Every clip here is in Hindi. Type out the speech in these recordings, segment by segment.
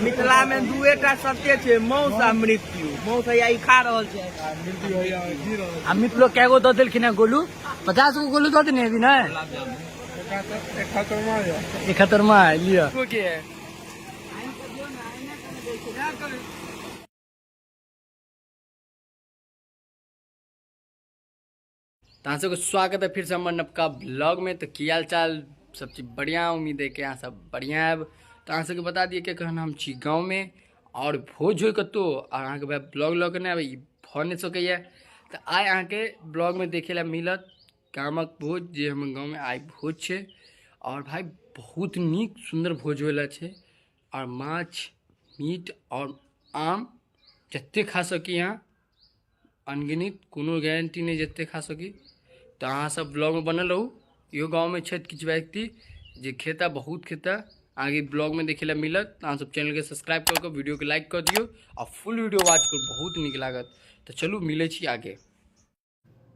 मिथिला में दुएटा सत्य छे, मौस आ मृत्यु। मौस या खा रहल छे, मृत्यु या जी रहल छे। आ मित्र लोग कैगो द देलखिन है गोलू, 50 गो गोलू द देने अभी ना 71 है लिया। तांसो को स्वागत है फिर से हमारे नवका ब्लॉग में। तो की हाल चाल, सब चीज बढ़िया, उम्मीद है कि यहाँ सब बढ़िया है। तांसो को बता दिए कि कहना हम छी गाँव में और भोज हो कतो अहाँ के ब्लॉग लॉग करने अभी भऽ नहीं सके। तो आइ अहाँ के ब्लॉग में देखे ला मिलत गामक भोज जे हम गाँव में आइ भोज छे। और भाई बहुत नीक सुंदर भोज होला छे और माछ मीट और आम जत्ते खा सकी यहाँ अनगिनित, कोनो गारंटी नहीं जत्ते खा सकी। तो अहाँ सब ब्लॉग में बनल रहू। यो गाँव में छे किछु व्यक्ति जे खेता बहुत खेता, आगे ब्लॉग में देखे ला मिलत। अहाँ सब चैनल के सब्सक्राइब करके वीडियो के लाइक कर दियो और फुल वीडियो वॉच करो, बहुत नीक लागत। तो चलू मिले छी आगे।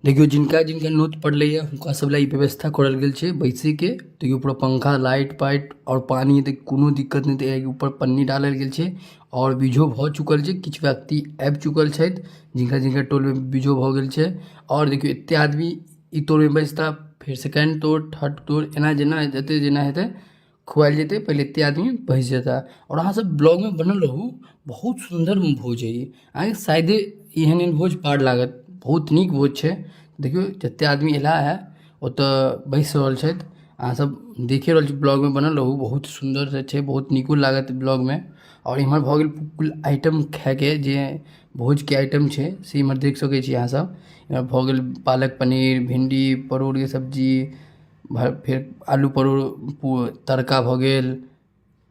देखियो जिनका जिनका नोत पड़ले है उनका सब ला व्यवस्था करल गेल छे बैसे के। देखियो पूरा पंखा लाइट पाइट और पानी तो कोनो दिक्कत नहीं। तो ऊपर पन्नी डालल गेल छे और बीजो भ चुकल छे। किछु व्यक्ति आबि चुकल छे जिनका जिनका टोल में बीजो भ गेल छे। और देखियो एते आदमी ई तोड़ में बैसता, फिर सेकेंड तोड़ थर्ड तोड़ एना जेना जते जेना हेते खुआल जेते, पहले एते आदमी बैस जाता। और अहाँ सब ब्लॉग में बनल रहू, बहुत सुंदर भोज है ये। अहाँ शायद एहन भोज पार लागत, बहुत नीक भोज छे। देखियो जते आदमी एला है ओत बैस रहल छे। अहाँ सब देखे रहल छी ब्लॉग में बनल रहू, बहुत सुंदर से छे, बहुत नीको लागत ब्लॉग में। और इम्हर भ गेल कुल आइटम खाए के जे भोज के आइटम छे से इम्हर देख सके छी अहाँ सब। इम्हर भ गेल पालक पनीर, भिंडी परोड़ के सब्जी, फिर आलू परोड़ तड़का भ गेल,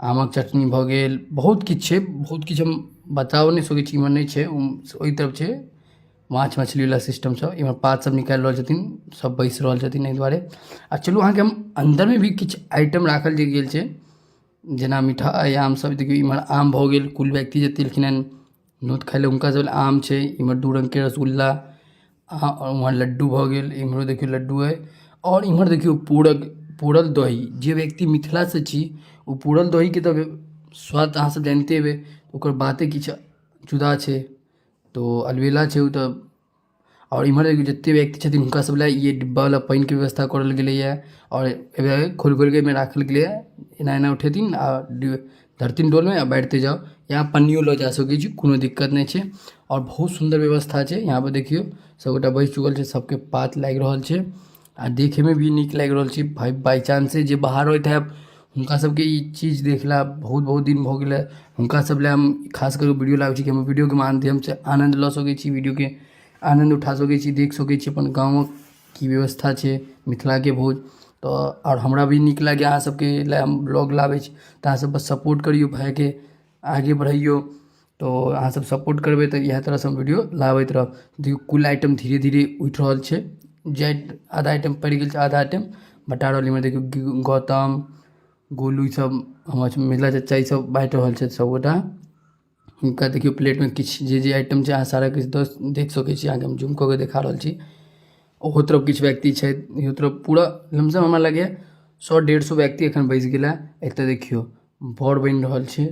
आमक चटनी भ गेल, बहुत किछु छे। बहुत किछु हम बताओ नहीं सके छी, इम्हर नहीं छे, ओई तरफ छे माछ मछली वाला सिस्टम सब। इम्हर पात सब निकाल रहल छथिन, सब बैस रहल छथिन एहि दुआरे। आ चलू अहाँ के हम अंदर में भी किछु आइटम राखल जे गेल छे जेना मिठाई आम सब। देखियो इम्हर आम भ गेल, कुल व्यक्ति जते एलखिन हन नोत खाय ले हुनका सब आम छे। इम्हर 2 रंग के रसगुल्ला और वहाँ लड्डू भ गेल, इम्हरो देखियो लड्डू है। और इम्हर देखियो पोड़ल दही, जे व्यक्ति मिथिला से छी ओ पोड़ल दही के तो स्वाद अहाँ सब जानते हेबै, ओकर बाते किछु जुदा छे। तो अलबेला छे तो। और इम्हर जते व्यक्ति छथिन हुनका सब ला ये डिब्बा वाला पानी के व्यवस्था करल गेलै है। और खोल खोल के में राखल गेलै है, एना एना उठेथिन आ धरतीन डोल में आ बैठते जाओ। यहाँ पन्नियो लो जा सके छी, कोनो दिक्कत नहीं छे। और बहुत सुंदर व्यवस्था छे यहाँ पर। देखियो सबगोटा बैस चुकल छे, सबके पात लाग रहल छे आ देखे में भी नीक लाग रहल छे। भाई बाई चांस से जे बाहर होइत है हुनका सबके ई चीज देखला बहुत दिन भ गेलै। हुनका सब ला हम खास करके वीडियो लाबै छी कि हम वीडियो के माध्यम से आनंद ल सकै छी, वीडियो के आनंद उठा सकै छी, देख सकै छी अपन गाँवक की व्यवस्था छे मिथिला के भोज। तो और हमरा भी नीक लागे अहाँ सबके ला हम ब्लॉग लाबै छी। तो अहाँ सब बस सपोर्ट करियो, भाई के आगे बढ़ाइयो। तो अहाँ सब सपोर्ट करबै तो इएह तरह से हम वीडियो लाबैत रहब। देखियो कुल आइटम धीरे धीरे उठि रहल छे। जे आधा आइटम पड़ि गेल छे, आधा आइटम बटा रहल। इम्हर देखियो गौतम गोलू सब हमर मिथिला चच्चा ई सब बाँटि रहल छथि सबगोटा। हुनका देखियो प्लेट में किछु जे आइटम छे अहाँ सारा किछु देख सकै छी। अहाँके हम जूम कऽ के देखा रहल छी। ओहो तरफ किछु व्यक्ति छथि, इहो तरफ पूरा लमसम हमरा लागैए 100-150 व्यक्ति एखन बैस गेला। एतऽ देखियो बर बनि रहल छे।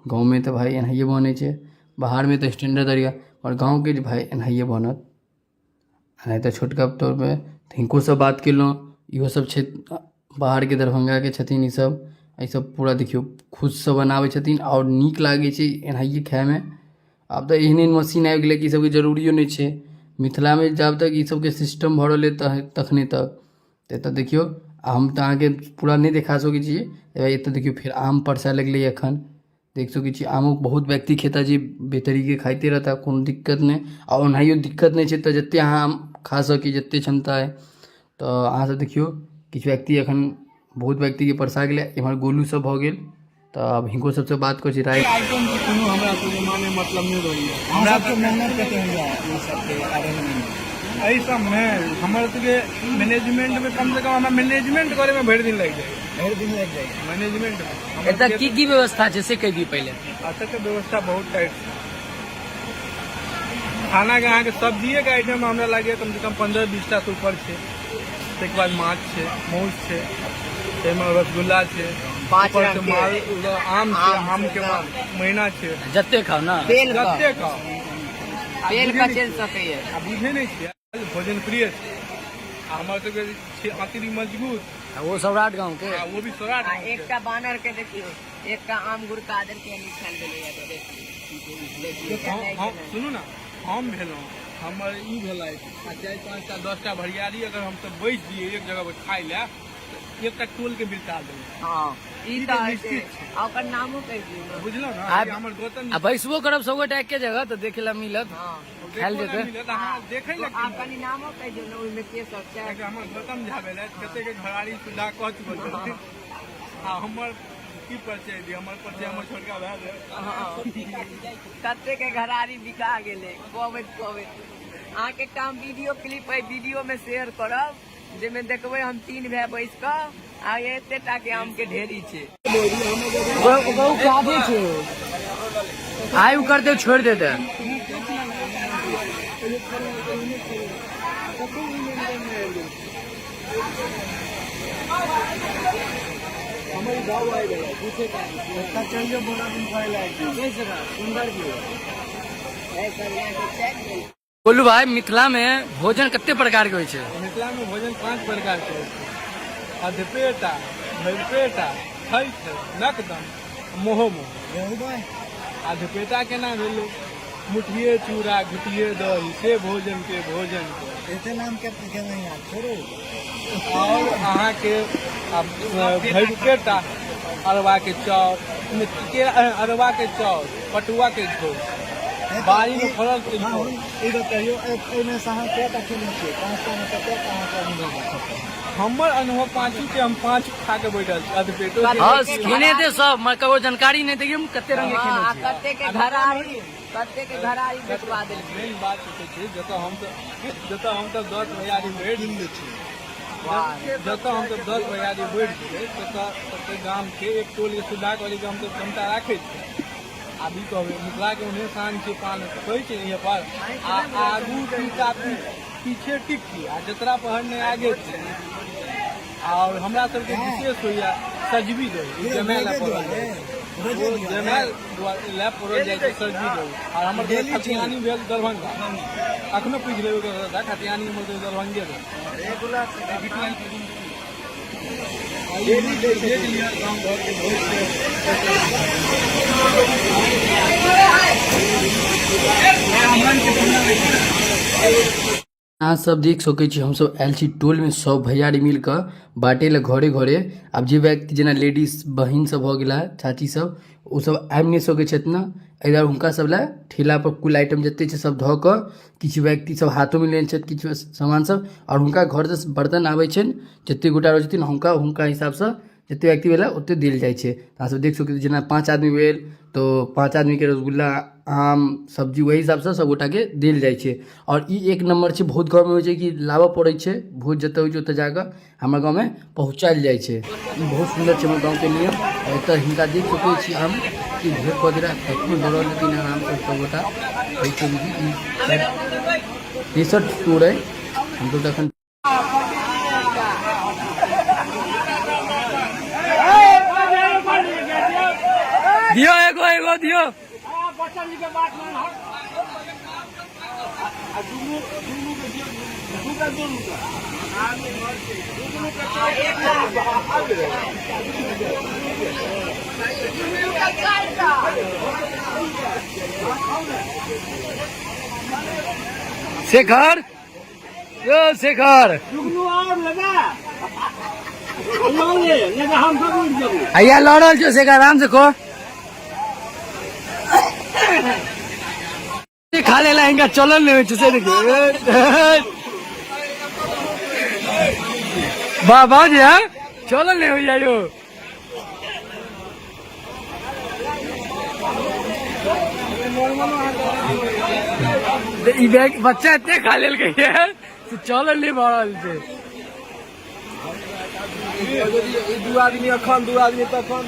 गाँव में तो भाई एनाहिए बनै छे, बाहर में तो स्टैंडर्ड तरीका, और गाँव के भाई एनाहिए बनत। नहीं तो छोटका तौर पे हिनको से बात केलहुँ, इहो सब छे बाहर के दरभंगा के छथिन। ई सब पूरा देखियो खुद से बनाबै छथिन और नीक लागे छे एनाहिए खाए में। अब तो एहन मशीन आबि गेलै कि ई सबके जरूरियो नहीं छे। मिथिला में जब तक ई सबके सिस्टम भऽ रहलै तखने तक। तो देखियो हम तो अहाँके पूरा नहीं देखा सकै छी। एतऽ देखियो फिर आम परसा लगलै एखन, देख सकै छी। आमो बहुत व्यक्ति खेता जे बेतरीके खाइते रहता, कोनो दिक्कत नहीं। और ओनाहियो दिक्कत नहीं छे, तो जते अहाँ आम खा सकी जते क्षमता है। तो अहाँ सब देखियो किछु व्यक्ति एखन बहुत व्यक्ति के परसा गेलै। इम्हर गोलू सब भ गेल, तो अब हिनको सबसे बात कर छी। राइट आइटम के कोनो हमरा सबके माने मतलब नहीं रहैया। हमरा तो मेहनत कते होइया ई सबके अरेंजमेंट एहि सब में। हमर सबके मैनेजमेंट में कम से कम हमरा मैनेजमेंट करे में भरि दिन लग जाए। मैनेजमेंट एतऽ की व्यवस्था छे से कहि दी पहले। एतऽ के व्यवस्था बहुत टाइट छे। खाना के अहाँ के सब्जिए के आइटम हमरा लगे कम से कम 15-20 टा ऊपर छे। ताहिके बाद माछ छे, मौस छे, ताहिमे रसगुल्ला छे, पाँच ऊपर रंग से के। माल आम छै, आम के महीना छै, जत्ते खाओ ना तेल का जते खाओ तेल का चल सकैए। आ बुझे नहीं छियै भोजन प्रिय छै। आ हमर सबके छै आंतरिक मजबूत, वो सौराठ गाँव के आ वो भी सौराठ आ गाँव के। एकटा बानर के देखियो, एकटा आम गुड़ कादर के निकाल देले है। देखिए सुनू ना, हम भेलहुँ हमर ई भेलै आ 4-5टा 10टा भरियारी अगर हम सब बैठ दिए एक जगह पर खाइ लए तऽ एकटा टोल के बिरता देबै। हाँ ई ई तो तऽ है निश्चित से। आ ओकर नामो कह दियो। बुझलहुँ ना, आब- ई हमर गौतम आ बैसबो करब सबगोटा एके जगह तो देखे ला मिलत हाँ खाइल जेतै। देखै तो आप कनी नामो कह दियो ना, ओहिमे के सब छै। हमर गौतम झा भेलै, कते के घरारी सुधा कह चुकल आ हमर की परिचय दी, हमर परिचय हमर छोटका भए जाए। कते के घरारी बिका गेले कहबे। अहाँ के काम वीडियो क्लिप है, वीडियो में शेयर करब, जेमे देखबे हम 3 भाई बैस क आ एते टा के आम के ढेरी छै। आय उ कर दे छोड़ देते। बोलू भाई मिथिला में भोजन कते प्रकार के होइ छै? मिथिला में भोजन 5 प्रकार के होइ छै। अधपेटा, भरिपेटा, खैठ, नकदम, मोहमो। अधपेटा केना भेलै? मुठिए चूड़ा घुटिए दही से भोजन के ऐसे नाम के नहीं याद छोड़ो। और अहाँ के भरिपेटा अरवा के चाउर, अरवा के चाउर, पटुआ के झोर, बाड़ी में फड़ल के झोर। ये बताइयो एमे सहा के ता खेले छै, 5टा में कते कहां के अनुभव छै? हमर अनुभव 5 के, हम 5 खा के बैठल छी। अधपेटो हाँ खेने दे सब मैं कहो जानकारी नहीं देगी हम कते रंग के हाँ, आ खेने कते के घरारी बेचवा देल। मेन बात छै जतऽ हम सब 10 भैयारी बैठ गेल छी, जतऽ हम सब 10 भैयारी बैठ गेल ततऽ गाम के एक टोल के सुधा वाली के हम सब क्षमता राखै छी। अभी कहबै मिथिला के उन्हें शान छै, पान कहै छै ये पर आ आगू टीका पीछे टिक्की आ जतरा पहरने आगे छै। और हमरा सबके विशेष होइया सजवी दही, जमाए ला पड़ल जाय छै, जमाए ला पड़ल जाय छै सजवी दही। और हमर सबके खतियानी भेल दरभंगा, अखनो पूछ लेबै ककरो खतियानी हमर सबके दरभंगे भेल। अहाँ सब देख सकै छी हम सब आयल छी टोल में सब भैयारी मिल कऽ बाँटे ला घरे घरे। आब जे व्यक्ति जेना लेडीज बहिन सब भऽ गेला, चाची सब, ओ सब आबि नहि सकै छथि ने, एहि दुआरे हुनका सब लए ठेला पर कुल आइटम जते छै सब धऽ कऽ किछु व्यक्ति सब हाथो में लेने छथि किछु सामान सब, और हुनका घर से बर्तन आबै छनि जते गोटा रहै छथिन हुनका हिसाब से जते व्यक्ति भेला ओते देल जाइ छै। अहाँ सब देख सकै छी जेना 5 आदमी भेल तो 5 आदमी के रसगुल्ला, आम, सब्जी वही हिसाब से सब गोटा के देल जाइ छै। और ई एक नंबर छै, बहुत गाँव में होइ छै कि लाबऽ पड़ै छै, भोज जतऽ होइ छै ओतऽ जाकऽ हमर गाँव में पहुँचायल जाइ छै। ई बहुत सुंदर छै हमर गाँव के नियम। और एतऽ हिनका देख सकै छी हम कि भेड़ पदरा फैक्ट्री बढ़ल लेकिन आराम से सब गोटा होइ छै। ई सब टूर है हम तो तखन दियो एगो दियो। शेखर यो शेखर आइया लड़ल छो शेखर आराम से खो खा लेला इनका चलन नहीं हो से देखिए बाबा जी हाँ चलन नहीं हो जाइयो। बच्चा इतने खा लेल गई है चलन नहीं बढ़ल छै। दू आदमी अखन, दू आदमी तखन।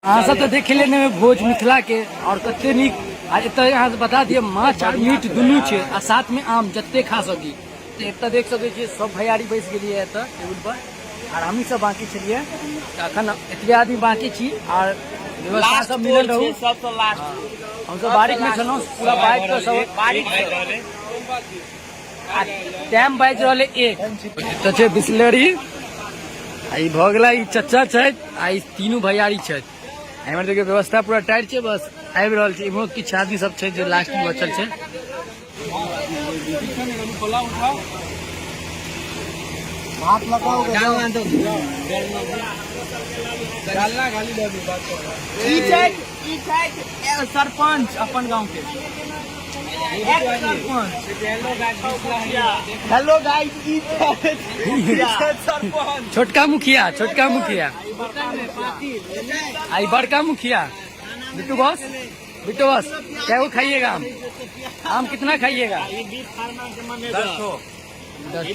अहाँ सब तो देख लेने में भोज मिथिला के और कते नीक। आ एतऽ यहाँ से बता दिए माछ आ मीट दुनू छै आ साथ में आम जते खा सकी। तो एतऽ देख सकै छियै सब भैयारी बैस गेलियै एतऽ टेबुल पर और हम ही सब बाकी छलिए अखन एतबे आदमी बाकी छी और व्यवस्था सब मिलल रहू सब तो लास्ट हम सब बारिश में छलहुँ पूरा बाइक तो सब बारिश टाइम बाजि रहले 1 तो छै बिस्लरी आई भ गेला ई चच्चा छै आई तीनू भैयारी छै हमर देखियो व्यवस्था पूरा टाइट छै बस आबि रहल छै इमो किछु आदमी सब छै जे लास्ट में बचल छै हाथ लगाओगे ई छै सरपंच अपन गांव के हेलो गाइस ई सरपंच छोटका मुखिया आई बड़का मुखिया बिट्टू बॉस क्या वो खाइएगा आम कितना खाइएगा 10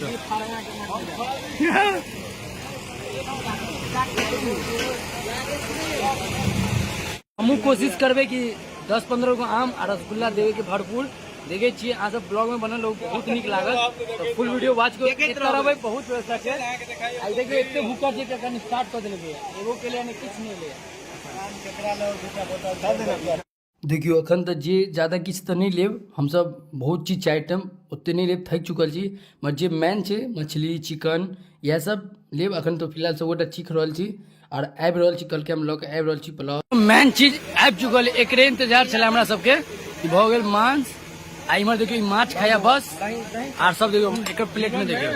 हमू कोशिश करबे कि 10-15 गो आम और रसगुल्ला देवे के भरपूर देखे छी अहाँ सब ब्लॉग में बनल बहुत निक लागल तो फुल वीडियो वॉच को एतना रहबै बहुत व्यवस्था छै आई देखियो एते भूखा छै कि अखन स्टार्ट कर देलकै एगो के लिए किछ नहीं ले देखियो अखन तो जे ज्यादा किछ तो नहीं लेब हम सब बहुत चीज आइटम उतने नहीं लेब थक चुकल छी मगर जे मेन छै मछली चिकन यह सब लेब अखन तो फिलहाल सब गोटा चीख रहल छी और आबि रहल छी कल के हम लऽ के आबि रहल छी पुलाव मेन चीज आबि चुकल एकरे इंतजार छले हमरा सबके भ गेल मांस आ इमहर देखियो माछ खाया बस और सब देखियो एक प्लेट में देखियो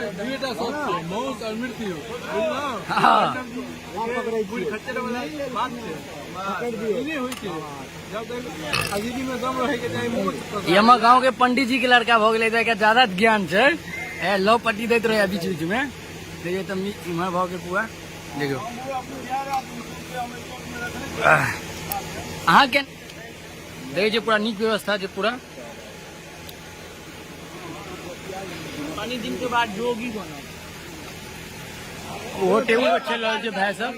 यमा गाँव के पंडित जी के लड़का भ गेलै ज्यादा ज्ञान छै लव पट्टी दैत रहे बीच बीच में देखियो तो इमहर भ गेल पूरा देखियो अहाँ के देखिए पूरा नीक व्यवस्था छै पूरा पानी दिन के बाद जोगी बना वो टेबल पर चल रहल छै भाई सब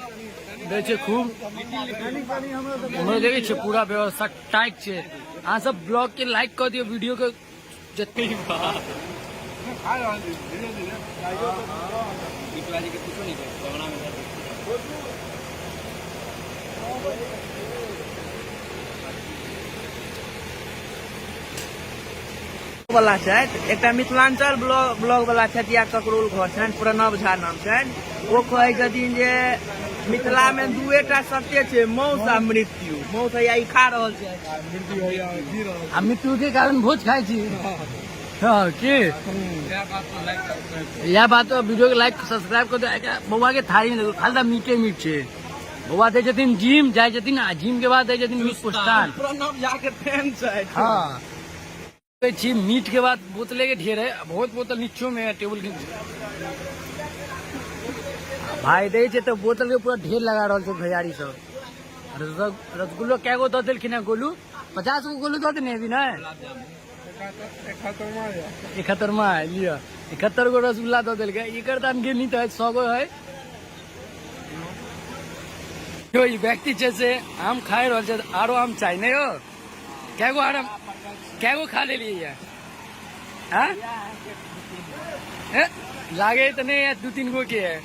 देखे खूब देखे छै पूरा व्यवस्था टाइट छै अहाँ सब ब्लॉग के लाइक कर दियो वीडियो के जते वाला छै एकटा मिथिलांचल ब्लॉग वाला छथि या ककरोल घर छनि प्रणव झा नाम छनि वो कहै छथिन जे मिथिला में 2टा सत्य छै मौत आ मृत्यु मौत है ई खा रहल छै आ मृत्यु के कारण भोज खाइ छी हाँ की यह बात वीडियो के लाइक सब्सक्राइब कर दो बउआ के थारी में देखो खाली मीटे मीट छै बउआ दै छथिन जिम जाइ छथिन आ जिम के बाद दै छथिन मीट पुस्तान प्रणव झा के फैन छै हाँ मीट के बाद बोतले के ढेर है बहुत बोतल नीचो में है टेबल के भाई दे छे तो बोतल के पूरा ढेर लगा रहा भैयारी सब रसगुल्लो क्या गो दे दिलखिन गोलू 50 गो गोलू दे देने अभी ना 71 लिया 71 गो रसगुल्ला दे दिल एकर दाम नहीं तो 100 गो है व्यक्ति जैसे आम खाए रहा आरो आम चाहिए नहीं हो क्या गो खा ले लिए लागे तो नहीं 2-3 गो के है